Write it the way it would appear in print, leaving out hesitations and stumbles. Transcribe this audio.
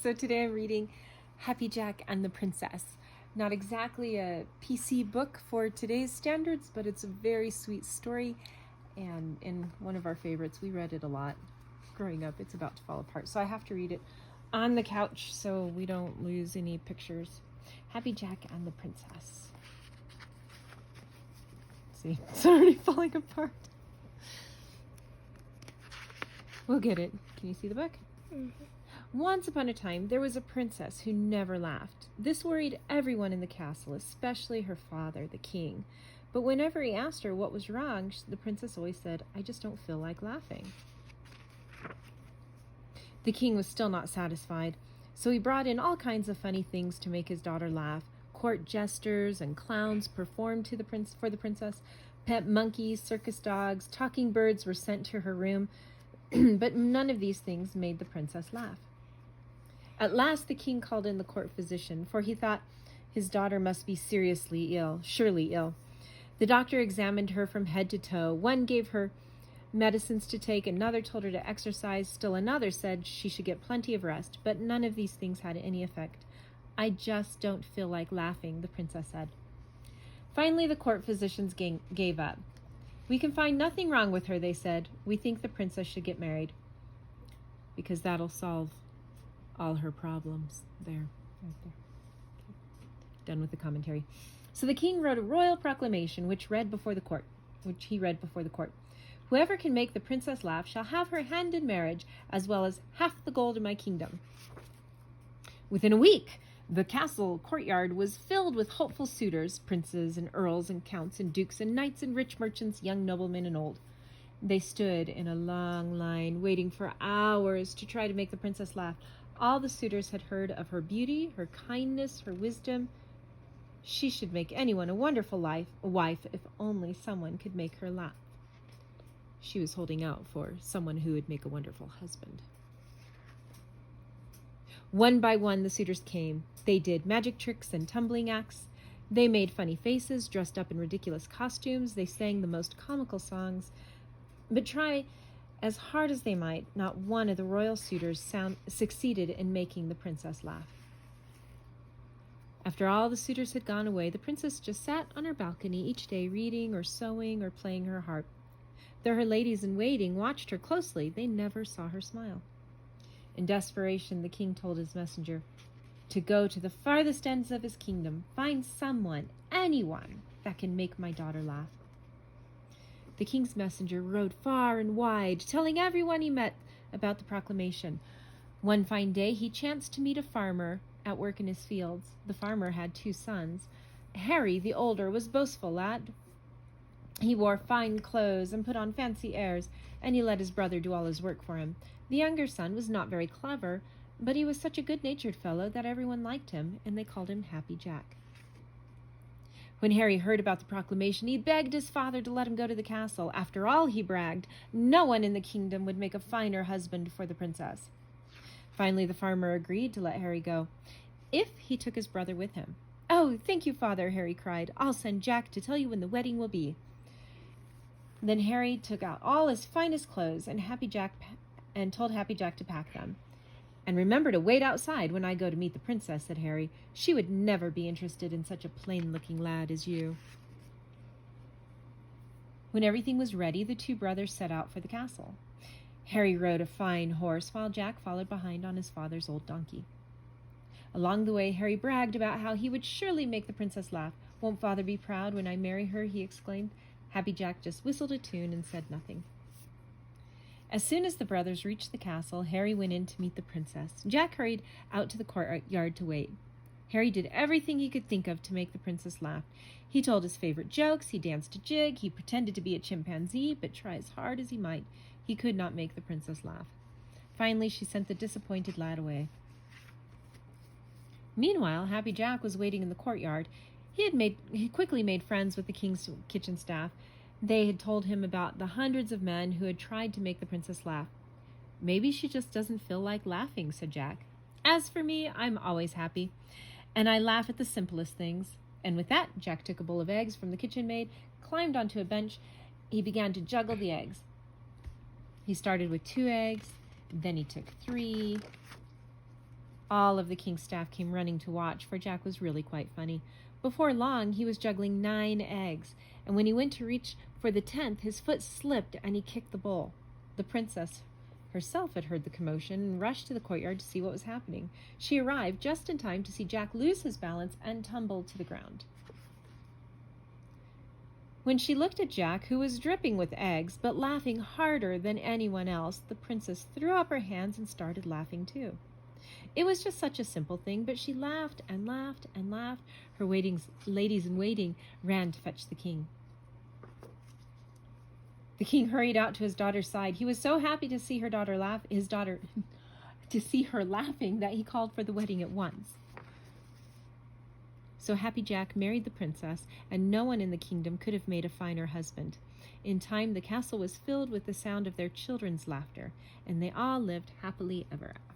So today I'm reading Happy Jack and the Princess. Not exactly a PC book for today's standards, but it's a very sweet story and one of our favorites. We read it a lot growing up. It's about to fall apart, so I have to read it on the couch so we don't lose any pictures. Happy Jack and the Princess. See, it's already falling apart. We'll get it. Can you see the book? Mm-hmm. Once upon a time, there was a princess who never laughed. This worried everyone in the castle, especially her father, the king. But whenever he asked her what was wrong, the princess always said, "I just don't feel like laughing." The king was still not satisfied, so he brought in all kinds of funny things to make his daughter laugh. Court jesters and clowns performed for the princess. Pet monkeys, circus dogs, talking birds were sent to her room, but none of these things made the princess laugh. At last the king called in the court physician, for he thought his daughter must be surely ill. The doctor examined her from head to toe. One gave her medicines to take, another told her to exercise, still another said she should get plenty of rest, but none of these things had any effect. "I just don't feel like laughing," the princess said. Finally, the court physicians gave up. "We can find nothing wrong with her," they said. "We think the princess should get married, because that'll solve all her problems." Right there. Done with the commentary. So the king wrote a royal proclamation, which he read before the court. "Whoever can make the princess laugh shall have her hand in marriage, as well as half the gold in my kingdom." Within a week, the castle courtyard was filled with hopeful suitors, princes and earls and counts and dukes and knights and rich merchants, young noblemen and old. They stood in a long line, waiting for hours to try to make the princess laugh. All the suitors had heard of her beauty, her kindness, her wisdom. She should make anyone a wonderful wife if only someone could make her laugh. She was holding out for someone who would make a wonderful husband. One by one, the suitors came. They did magic tricks and tumbling acts. They made funny faces, dressed up in ridiculous costumes. They sang the most comical songs. But try as hard as they might, not one of the royal suitors succeeded in making the princess laugh. After all the suitors had gone away, the princess just sat on her balcony each day, reading or sewing or playing her harp. Though her ladies-in-waiting watched her closely, they never saw her smile. In desperation, the king told his messenger to go to the farthest ends of his kingdom, find someone, anyone, that can make my daughter laugh. The king's messenger rode far and wide, telling everyone he met about the proclamation. One fine day, he chanced to meet a farmer at work in his fields. The farmer had 2 sons. Harry, the older, was a boastful lad. He wore fine clothes and put on fancy airs, and he let his brother do all his work for him. The younger son was not very clever, but he was such a good-natured fellow that everyone liked him, and they called him Happy Jack. When Harry heard about the proclamation, he begged his father to let him go to the castle. After all, he bragged, no one in the kingdom would make a finer husband for the princess. Finally, the farmer agreed to let Harry go, if he took his brother with him. "Oh, thank you, father," Harry cried. "I'll send Jack to tell you when the wedding will be." Then Harry took out all his finest clothes and told Happy Jack to pack them. "And remember to wait outside when I go to meet the princess," said Harry. "She would never be interested in such a plain-looking lad as you." When everything was ready, the 2 brothers set out for the castle. Harry rode a fine horse, while Jack followed behind on his father's old donkey. Along the way, Harry bragged about how he would surely make the princess laugh. "Won't father be proud when I marry her?" he exclaimed. Happy Jack just whistled a tune and said nothing. As soon as the brothers reached the castle, Harry went in to meet the princess. Jack hurried out to the courtyard to wait. Harry did everything he could think of to make the princess laugh. He told his favorite jokes, he danced a jig, he pretended to be a chimpanzee, but try as hard as he might, he could not make the princess laugh. Finally, she sent the disappointed lad away. Meanwhile, Happy Jack was waiting in the courtyard. He quickly made friends with the king's kitchen staff. They had told him about the hundreds of men who had tried to make the princess laugh. "Maybe she just doesn't feel like laughing," said Jack. "As for me, I'm always happy, and I laugh at the simplest things." And with that, Jack took a bowl of eggs from the kitchen maid, climbed onto a bench. He began to juggle the eggs. He started with 2 eggs, then he took 3, All of the king's staff came running to watch, for Jack was really quite funny. Before long, he was juggling 9 eggs, and when he went to reach for the 10th, his foot slipped and he kicked the bowl. The princess herself had heard the commotion and rushed to the courtyard to see what was happening. She arrived just in time to see Jack lose his balance and tumble to the ground. When she looked at Jack, who was dripping with eggs but laughing harder than anyone else, the princess threw up her hands and started laughing too. It was just such a simple thing, but she laughed and laughed and laughed. Her ladies in waiting ran to fetch the king. The king hurried out to his daughter's side. He was so happy to see to see her laughing that he called for the wedding at once. So Happy Jack married the princess, and no one in the kingdom could have made a finer husband. In time, the castle was filled with the sound of their children's laughter, and they all lived happily ever after.